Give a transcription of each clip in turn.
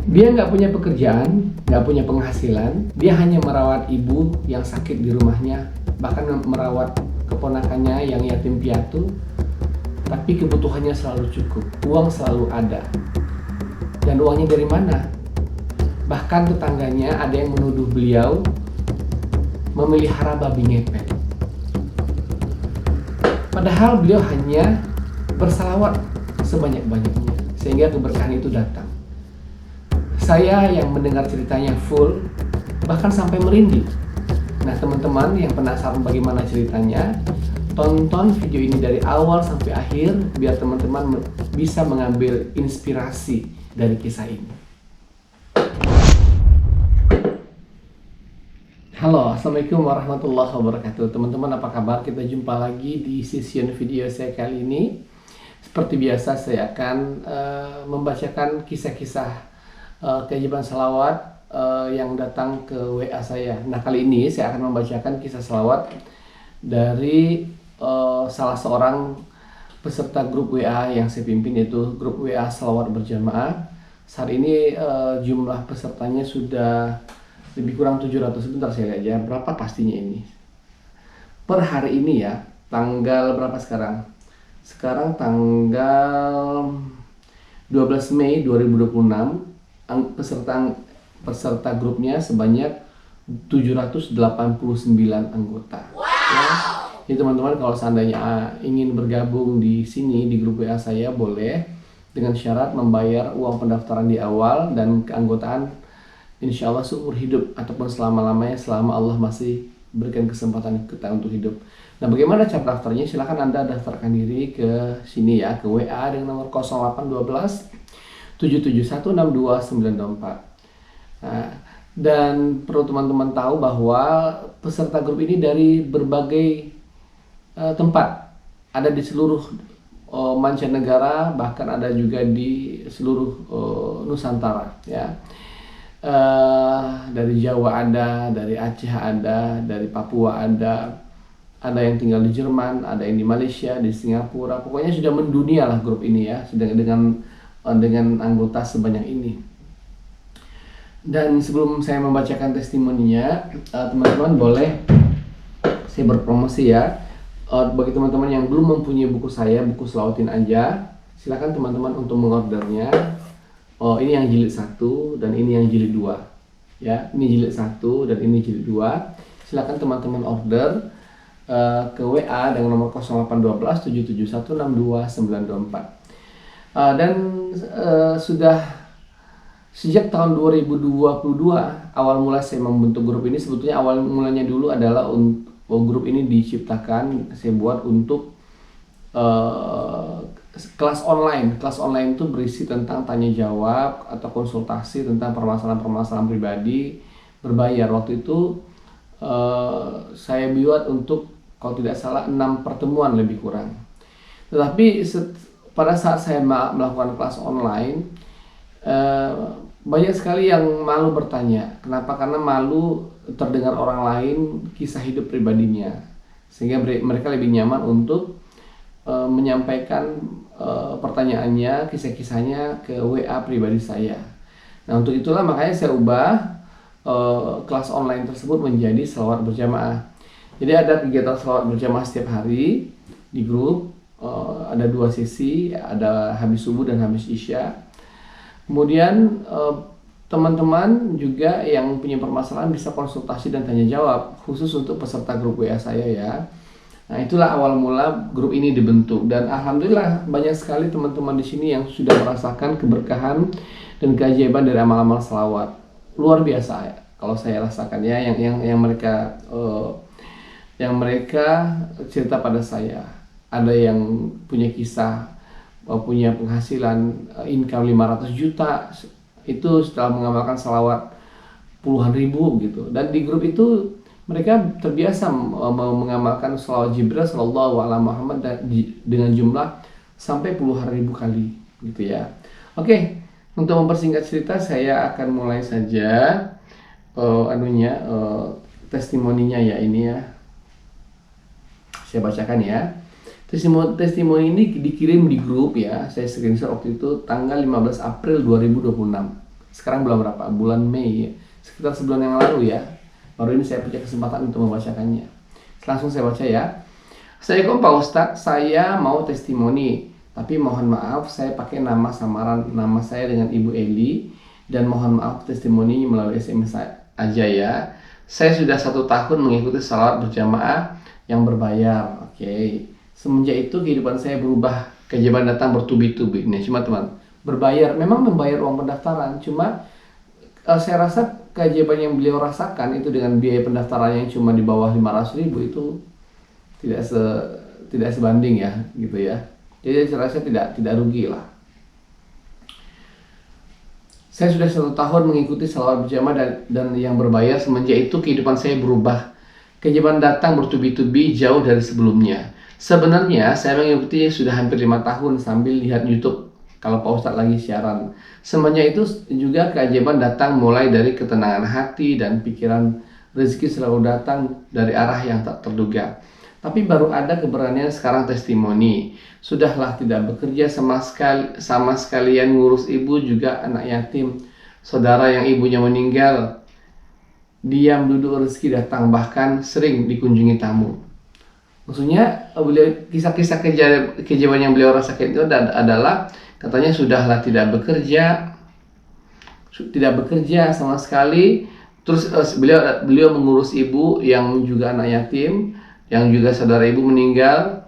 Dia nggak punya pekerjaan, nggak punya penghasilan. Dia hanya merawat ibu yang sakit di rumahnya, bahkan merawat keponakannya yang yatim piatu. Tapi kebutuhannya selalu cukup, uang selalu ada. Dan uangnya dari mana? Bahkan tetangganya ada yang menuduh beliau memelihara babi ngepet. Padahal beliau hanya bersalawat sebanyak-banyaknya, sehingga keberkahan itu datang. Saya yang mendengar ceritanya full, bahkan sampai merinding. Nah teman-teman yang penasaran bagaimana ceritanya, tonton video ini dari awal sampai akhir, biar teman-teman bisa mengambil inspirasi dari kisah ini. Halo, Assalamualaikum warahmatullahi wabarakatuh. Teman-teman apa kabar? Kita jumpa lagi di session video saya kali ini. Seperti biasa saya akan membacakan kisah-kisah keajaiban salawat yang datang ke WA saya. Nah kali ini saya akan membacakan kisah salawat dari salah seorang peserta grup WA yang saya pimpin, yaitu grup WA salawat berjamaah. Saat ini jumlah pesertanya sudah lebih kurang 700. Sebentar saya lihat ya berapa pastinya ini per hari ini ya. Tanggal berapa sekarang? Sekarang tanggal 12 Mei 2026. Peserta grupnya sebanyak 789 anggota. Ya. Jadi teman-teman kalau seandainya ingin bergabung di sini di grup WA saya, boleh dengan syarat membayar uang pendaftaran di awal dan keanggotaan insya Allah seumur hidup ataupun selama-lamanya, selama Allah masih berikan kesempatan kita untuk hidup. Nah bagaimana cara daftarnya? Silahkan Anda daftarkan diri ke sini ya, ke WA dengan nomor 0812 7716294. Nah, dan perlu teman-teman tahu bahwa peserta grup ini dari berbagai tempat, ada di seluruh mancanegara, bahkan ada juga di seluruh Nusantara ya. Dari Jawa ada, dari Aceh ada, dari Papua ada yang tinggal di Jerman, ada yang di Malaysia, di Singapura. Pokoknya sudah mendunia lah grup ini ya, dengan anggota sebanyak ini. Dan sebelum saya membacakan testimoninya, teman-teman boleh saya berpromosi ya. Bagi teman-teman yang belum mempunyai buku saya, buku Selautin Aja, silakan teman-teman untuk mengordernya. Ini yang jilid 1 dan ini yang jilid 2 ya. Ini jilid 1 dan ini jilid 2. Silakan teman-teman order ke WA dengan nomor 0812 7716294. Dan sudah sejak tahun 2022 awal mula saya membentuk grup ini. Sebetulnya awal mulanya dulu adalah grup ini diciptakan, saya buat untuk kelas online. Kelas online itu berisi tentang tanya jawab atau konsultasi tentang permasalahan-permasalahan pribadi berbayar. Waktu itu saya buat untuk, kalau tidak salah, 6 pertemuan lebih kurang. Tetapi pada saat saya melakukan kelas online, banyak sekali yang malu bertanya. Kenapa? Karena malu terdengar orang lain kisah hidup pribadinya, sehingga mereka lebih nyaman untuk menyampaikan pertanyaannya, kisah-kisahnya ke WA pribadi saya. Nah untuk itulah makanya saya ubah kelas online tersebut menjadi salawat berjamaah. Jadi ada kegiatan salawat berjamaah setiap hari di grup. Ada 2 sesi, ada habis subuh dan habis isya. Kemudian teman-teman juga yang punya permasalahan bisa konsultasi dan tanya jawab khusus untuk peserta grup WA saya ya. Nah itulah awal mula grup ini dibentuk, dan alhamdulillah banyak sekali teman-teman di sini yang sudah merasakan keberkahan dan keajaiban dari amal-amal salawat. Luar biasa ya, kalau saya rasakan ya, yang mereka cerita pada saya. Ada yang punya kisah punya penghasilan income 500 juta itu setelah mengamalkan salawat puluhan ribu gitu. Dan di grup itu mereka terbiasa mengamalkan salawat Jibril sallallahu alaihi Muhammad dengan jumlah sampai puluhan ribu kali gitu ya. Oke, untuk mempersingkat cerita saya akan mulai saja testimoninya ya, ini ya. Saya bacakan ya. Testimoni ini dikirim di grup ya. Saya screenshot waktu itu tanggal 15 April 2026. Sekarang bulan berapa? Bulan Mei ya. Sekitar sebulan yang lalu ya. Baru ini saya punya kesempatan untuk membacakannya. Langsung saya baca ya. Assalamualaikum Pak Ustadz, saya mau testimoni. Tapi mohon maaf saya pakai nama samaran nama saya dengan Ibu Eli. Dan mohon maaf testimoni melalui SMS aja ya. Saya sudah 1 tahun mengikuti salawat berjamaah yang berbayar. Oke. Semenjak itu kehidupan saya berubah. Keajaiban datang bertubi-tubi. Ini cuma teman berbayar. Memang membayar uang pendaftaran. Cuma saya rasa keajaiban yang beliau rasakan itu dengan biaya pendaftaran yang cuma di bawah 500.000 itu tidak sebanding ya gitu ya. Jadi saya rasa tidak rugi lah. Saya sudah 1 tahun mengikuti salawat berjamaah dan yang berbayar. Semenjak itu kehidupan saya berubah. Keajaiban datang bertubi-tubi jauh dari sebelumnya. Sebenarnya saya mengikuti sudah hampir 5 tahun sambil lihat YouTube kalau Pak Ustadz lagi siaran. Semenjak itu juga keajaiban datang mulai dari ketenangan hati dan pikiran. Rezeki selalu datang dari arah yang tak terduga. Tapi baru ada keberanian sekarang testimoni. Sudahlah tidak bekerja sama sekalian ngurus ibu juga anak yatim. Saudara yang ibunya meninggal, diam duduk rezeki datang, bahkan sering dikunjungi tamu. Maksudnya kisah-kisah keajaiban yang beliau rasakan itu adalah katanya sudahlah tidak bekerja sama sekali. Terus beliau mengurus ibu yang juga anak yatim, yang juga saudara ibu meninggal,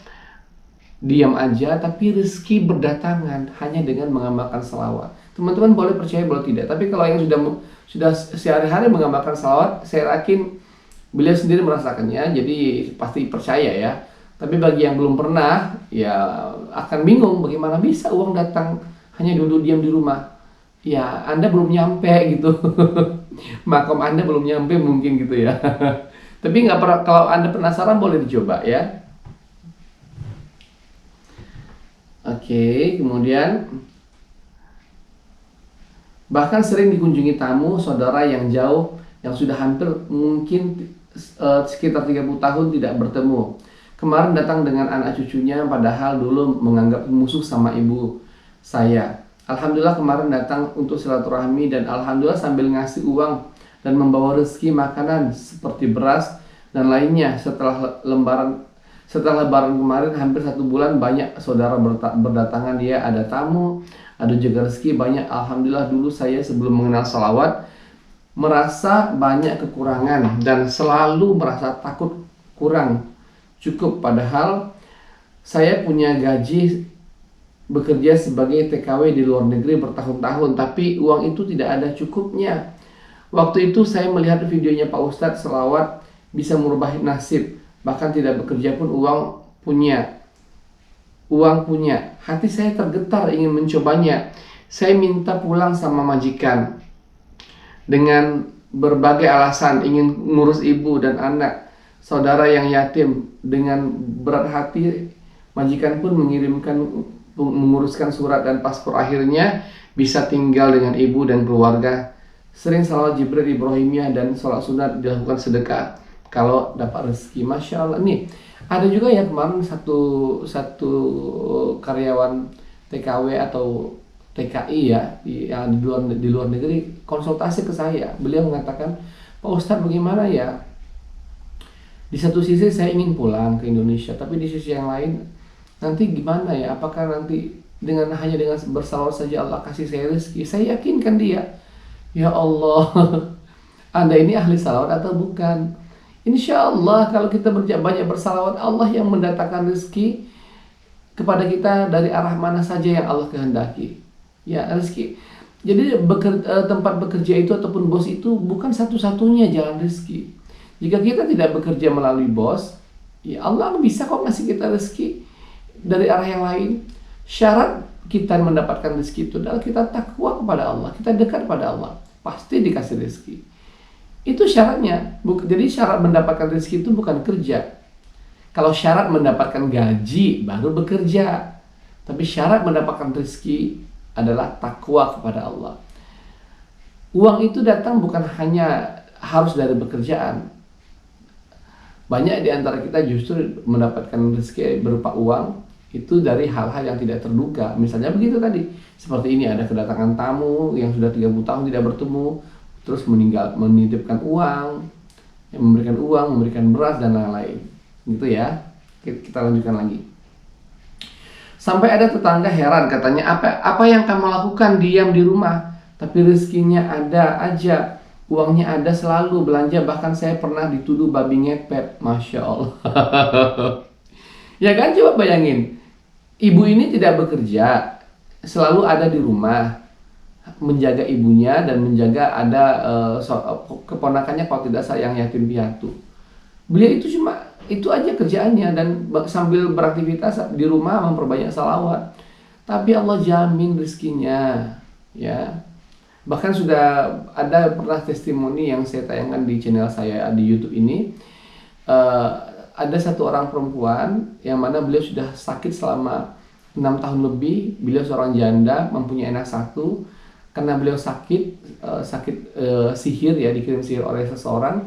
diam aja tapi rezeki berdatangan hanya dengan mengamalkan salawat. Teman-teman boleh percaya boleh tidak, tapi kalau yang sudah sehari-hari mengamalkan salawat, saya yakin beliau sendiri merasakannya, jadi pasti percaya ya. Tapi bagi yang belum pernah, ya akan bingung bagaimana bisa uang datang hanya duduk diam di rumah. Ya, Anda belum nyampe gitu. Makom Anda belum nyampe mungkin gitu ya. Tapi nggak pernah, kalau Anda penasaran boleh dicoba ya. Oke, kemudian bahkan sering dikunjungi tamu saudara yang jauh yang sudah hampir mungkin sekitar 30 tahun tidak bertemu. Kemarin datang dengan anak cucunya padahal dulu menganggap musuh sama ibu saya. Alhamdulillah kemarin datang untuk silaturahmi dan alhamdulillah sambil ngasih uang dan membawa rezeki makanan seperti beras dan lainnya. Setelah lebaran kemarin hampir 1 bulan banyak saudara berdatangan, dia ada tamu, ada juga rezeki banyak. Alhamdulillah dulu saya sebelum mengenal salawat merasa banyak kekurangan dan selalu merasa takut kurang cukup, padahal saya punya gaji bekerja sebagai TKW di luar negeri bertahun-tahun, tapi uang itu tidak ada cukupnya. Waktu itu saya melihat videonya Pak Ustadz selawat bisa merubah nasib, bahkan tidak bekerja pun uang punya. Hati saya tergetar ingin mencobanya. Saya minta pulang sama majikan dengan berbagai alasan, ingin ngurus ibu dan anak, saudara yang yatim. Dengan berat hati majikan pun menguruskan surat dan paspor, akhirnya bisa tinggal dengan ibu dan keluarga. Sering salawat Jibril Ibrahimiyah dan sholat sunat, dilakukan sedekah kalau dapat rezeki. Masya Allah. Nih ada juga ya kemarin satu karyawan TKW atau TKI ya yang di luar negeri konsultasi ke saya. Beliau mengatakan, Pak Ustadz bagaimana ya, di satu sisi saya ingin pulang ke Indonesia, tapi di sisi yang lain nanti gimana ya, apakah nanti hanya dengan bersalawat saja Allah kasih saya rezeki? Saya yakinkan dia, ya Allah, Anda ini ahli salawat atau bukan? Insya Allah kalau kita banyak bersalawat, Allah yang mendatangkan rezeki kepada kita dari arah mana saja yang Allah kehendaki. Ya, rezeki. Jadi tempat bekerja itu ataupun bos itu bukan satu-satunya jalan rezeki. Jika kita tidak bekerja melalui bos, ya Allah bisa kok ngasih kita rezeki dari arah yang lain. Syarat kita mendapatkan rezeki itu adalah kita takwa kepada Allah, kita dekat pada Allah, pasti dikasih rezeki. Itu syaratnya. Jadi syarat mendapatkan rezeki itu bukan kerja. Kalau syarat mendapatkan gaji baru bekerja. Tapi syarat mendapatkan rezeki adalah takwa kepada Allah. Uang itu datang bukan hanya harus dari pekerjaan. Banyak di antara kita justru mendapatkan rezeki berupa uang Itu dari hal-hal yang tidak terduga. Misalnya begitu tadi, seperti ini ada kedatangan tamu yang sudah 30 tahun tidak bertemu, terus menitipkan uang, memberikan uang, memberikan beras dan lain-lain. Gitu ya. Kita lanjutkan lagi. Sampai ada tetangga heran, katanya, apa yang kamu lakukan diam di rumah, tapi rezekinya ada aja, uangnya ada selalu, belanja bahkan saya pernah dituduh babi ngepet. Masya Allah. Ya kan, coba bayangin, ibu ini tidak bekerja, selalu ada di rumah, menjaga ibunya dan menjaga ada keponakannya kalau tidak salah yang yatim piatu. Beliau itu cuma itu aja kerjaannya dan sambil beraktivitas di rumah memperbanyak salawat. Tapi Allah jamin rezekinya, ya. Bahkan sudah ada pernah testimoni yang saya tayangkan di channel saya di YouTube ini. Ada satu orang perempuan yang mana beliau sudah sakit selama 6 tahun lebih. Beliau seorang janda, mempunyai anak satu. Karena beliau sakit sihir, ya, dikirim sihir oleh seseorang.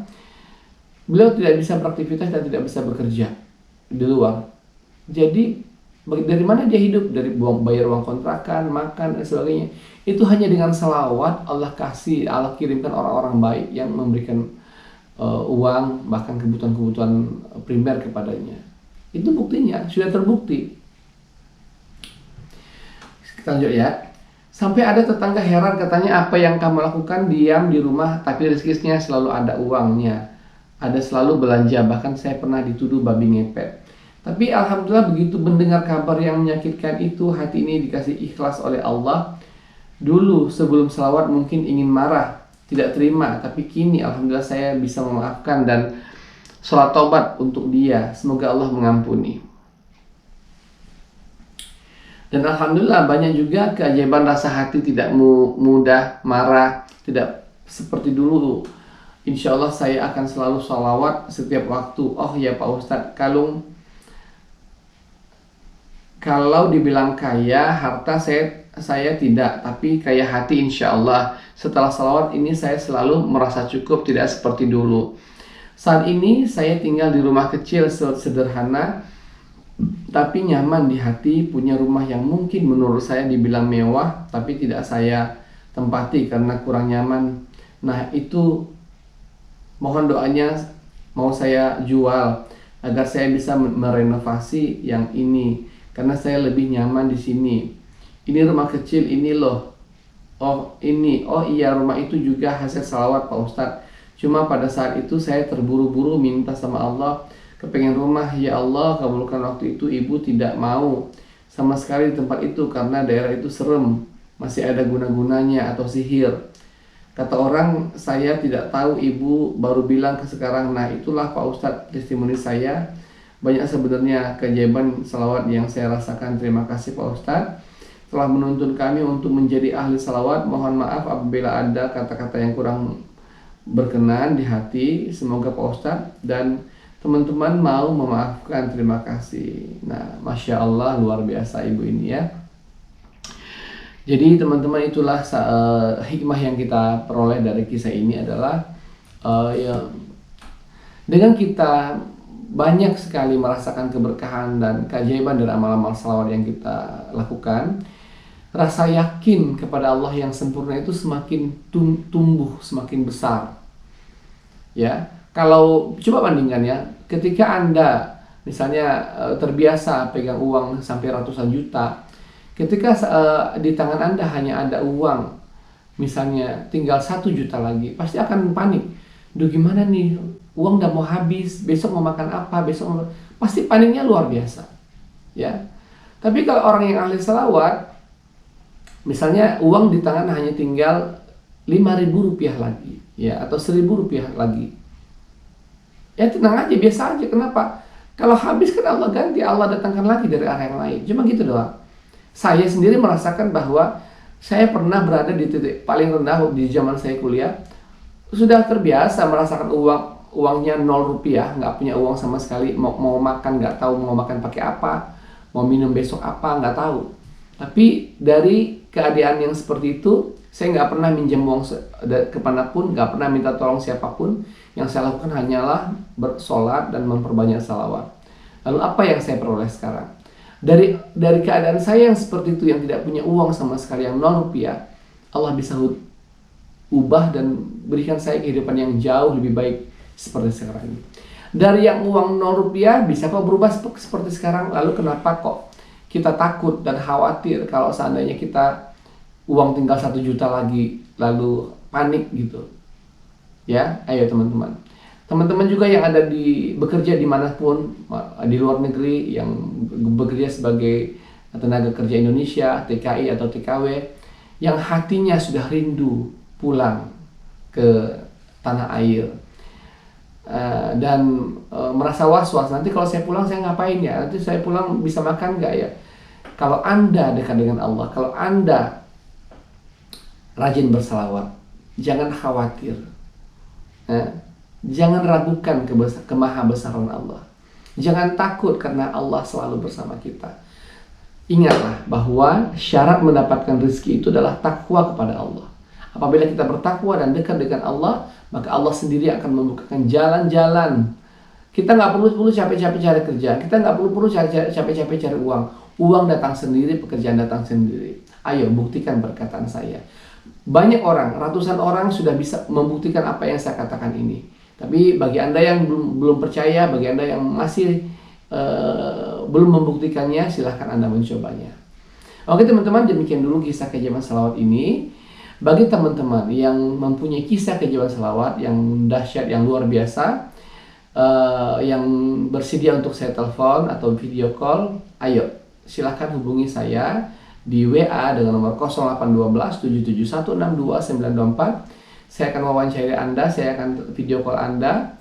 Beliau tidak bisa beraktivitas dan tidak bisa bekerja di luar. Jadi dari mana dia hidup? Dari bayar uang kontrakan, makan dan sebagainya. Itu hanya dengan salawat Allah kirimkan orang-orang baik yang memberikan uang, bahkan kebutuhan-kebutuhan primer kepadanya. Itu buktinya, sudah terbukti. Kita lanjut ya. Sampai ada tetangga heran, katanya, apa yang kamu lakukan diam di rumah tapi rezekinya selalu ada uangnya, ada selalu belanja, bahkan saya pernah dituduh babi ngepet. Tapi alhamdulillah begitu mendengar kabar yang menyakitkan itu, hati ini dikasih ikhlas oleh Allah. Dulu sebelum selawat mungkin ingin marah, tidak terima, tapi kini alhamdulillah saya bisa memaafkan dan sholat taubat untuk dia. Semoga Allah mengampuni. Dan alhamdulillah banyak juga keajaiban rasa hati, tidak mudah marah, tidak seperti dulu. Insya Allah saya akan selalu sholawat setiap waktu. Oh ya Pak Ustadz, kalau dibilang kaya harta saya tidak, tapi kaya hati insya Allah. Setelah sholawat ini saya selalu merasa cukup, tidak seperti dulu. Saat ini saya tinggal di rumah kecil sederhana, tapi nyaman di hati, punya rumah yang mungkin menurut saya dibilang mewah, tapi tidak saya tempati karena kurang nyaman. Nah itu mohon doanya, mau saya jual agar saya bisa merenovasi yang ini karena saya lebih nyaman di sini. Ini rumah kecil ini loh. Oh iya, rumah itu juga hasil salawat Pak Ustadz. Cuma pada saat itu saya terburu-buru minta sama Allah, kepengen rumah, ya Allah kabulkan. Waktu itu ibu tidak mau sama sekali di tempat itu karena daerah itu serem, masih ada guna-gunanya atau sihir. Kata orang, saya tidak tahu, ibu baru bilang ke sekarang. Nah itulah Pak Ustadz testimoni saya. Banyak sebenarnya keajaiban salawat yang saya rasakan. Terima kasih Pak Ustadz telah menuntun kami untuk menjadi ahli salawat. Mohon maaf apabila ada kata-kata yang kurang berkenan di hati. Semoga Pak Ustadz dan teman-teman mau memaafkan. Terima kasih. Nah Masya Allah, luar biasa ibu ini ya. Jadi teman-teman, itulah hikmah yang kita peroleh dari kisah ini adalah ya, dengan kita banyak sekali merasakan keberkahan dan keajaiban dari amal-amal salawat yang kita lakukan, rasa yakin kepada Allah yang sempurna itu semakin tumbuh, semakin besar. Ya, kalau coba bandingkan ya, ketika Anda misalnya terbiasa pegang uang sampai ratusan juta, ketika di tangan Anda hanya ada uang misalnya tinggal 1 juta lagi, pasti akan panik. Duh gimana nih, uang udah mau habis, besok mau makan apa, pasti paniknya luar biasa. Ya. Tapi kalau orang yang ahli salawat, misalnya uang di tangan hanya tinggal 5.000 rupiah lagi, ya, atau 1.000 rupiah lagi, ya tenang aja, biasa aja. Kenapa? Kalau habis kan Allah ganti, Allah datangkan lagi dari arah yang lain. Cuma gitu doang. Saya sendiri merasakan bahwa saya pernah berada di titik paling rendah di zaman saya kuliah. Sudah terbiasa merasakan uangnya 0 rupiah, nggak punya uang sama sekali. Mau makan nggak tahu mau makan pakai apa, mau minum besok apa nggak tahu. Tapi dari keadaan yang seperti itu, saya nggak pernah minjem uang kemanapun, nggak pernah minta tolong siapapun. Yang saya lakukan hanyalah bersolat dan memperbanyak salawat. Lalu apa yang saya peroleh sekarang? Dari keadaan saya yang seperti itu, yang tidak punya uang sama sekali, yang 0 rupiah, Allah bisa ubah dan berikan saya kehidupan yang jauh lebih baik seperti sekarang ini. Dari yang uang 0 rupiah bisa kok berubah seperti sekarang. Lalu kenapa kok kita takut dan khawatir kalau seandainya kita uang tinggal 1 juta lagi, lalu panik gitu? Ya, ayo teman-teman. Teman-teman juga yang ada bekerja dimanapun, di luar negeri, yang bekerja sebagai tenaga kerja Indonesia, TKI atau TKW, yang hatinya sudah rindu pulang ke tanah air, dan merasa was-was, nanti kalau saya pulang saya ngapain ya, nanti saya pulang bisa makan nggak ya. Kalau Anda dekat dengan Allah, kalau Anda rajin bersalawat, jangan khawatir. Jangan ragukan kemahabesaran Allah. Jangan takut karena Allah selalu bersama kita. Ingatlah bahwa syarat mendapatkan rezeki itu adalah takwa kepada Allah. Apabila kita bertakwa dan dekat dengan Allah, maka Allah sendiri akan membukakan jalan-jalan. Kita nggak perlu capek-capek cari kerja. Kita nggak perlu capek-capek cari uang. Uang datang sendiri, pekerjaan datang sendiri. Ayo buktikan perkataan saya. Banyak orang, ratusan orang sudah bisa membuktikan apa yang saya katakan ini. Tapi bagi Anda yang belum percaya, bagi Anda yang masih belum membuktikannya, silahkan Anda mencobanya. Oke teman-teman, demikian dulu kisah keajaiban salawat ini. Bagi teman-teman yang mempunyai kisah keajaiban salawat yang dahsyat, yang luar biasa, yang bersedia untuk saya telepon atau video call, ayo silahkan hubungi saya di WA dengan nomor 0812 771 62924. Saya akan wawancari Anda, saya akan video call Anda,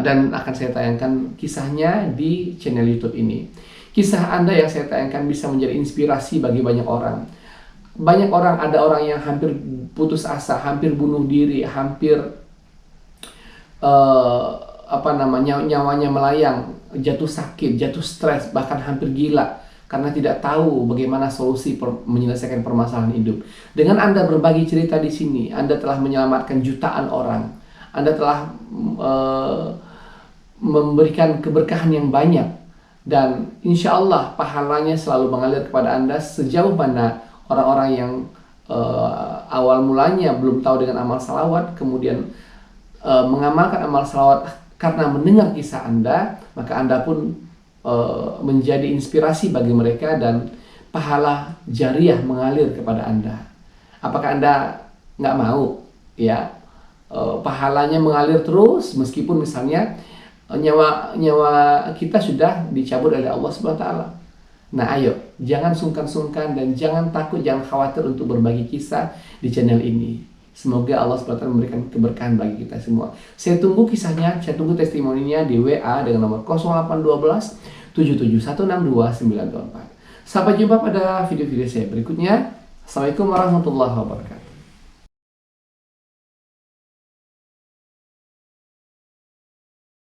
dan akan saya tayangkan kisahnya di channel YouTube ini. Kisah Anda yang saya tayangkan bisa menjadi inspirasi bagi banyak orang. Banyak orang, ada orang yang hampir putus asa, hampir bunuh diri, hampir nyawanya melayang, jatuh sakit, jatuh stres, bahkan hampir gila karena tidak tahu bagaimana solusi menyelesaikan permasalahan hidup. Dengan Anda berbagi cerita di sini, Anda telah menyelamatkan jutaan orang. Anda telah memberikan keberkahan yang banyak, dan insya Allah pahalanya selalu mengalir kepada Anda sejauh mana orang-orang yang awal mulanya belum tahu dengan amal salawat, kemudian mengamalkan amal salawat karena mendengar kisah Anda, maka Anda pun menjadi inspirasi bagi mereka dan pahala jariah mengalir kepada Anda. Apakah Anda nggak mau ya pahalanya mengalir terus meskipun misalnya nyawa kita sudah dicabut oleh Allah Subhanahu wa taala? Nah, ayo jangan sungkan-sungkan dan jangan takut, jangan khawatir untuk berbagi kisah di channel ini. Semoga Allah SWT memberikan keberkahan bagi kita semua. Saya tunggu kisahnya, saya tunggu testimoninya di WA dengan nomor 0812 7716294. Sampai jumpa pada video-video saya berikutnya. Assalamualaikum warahmatullahi wabarakatuh.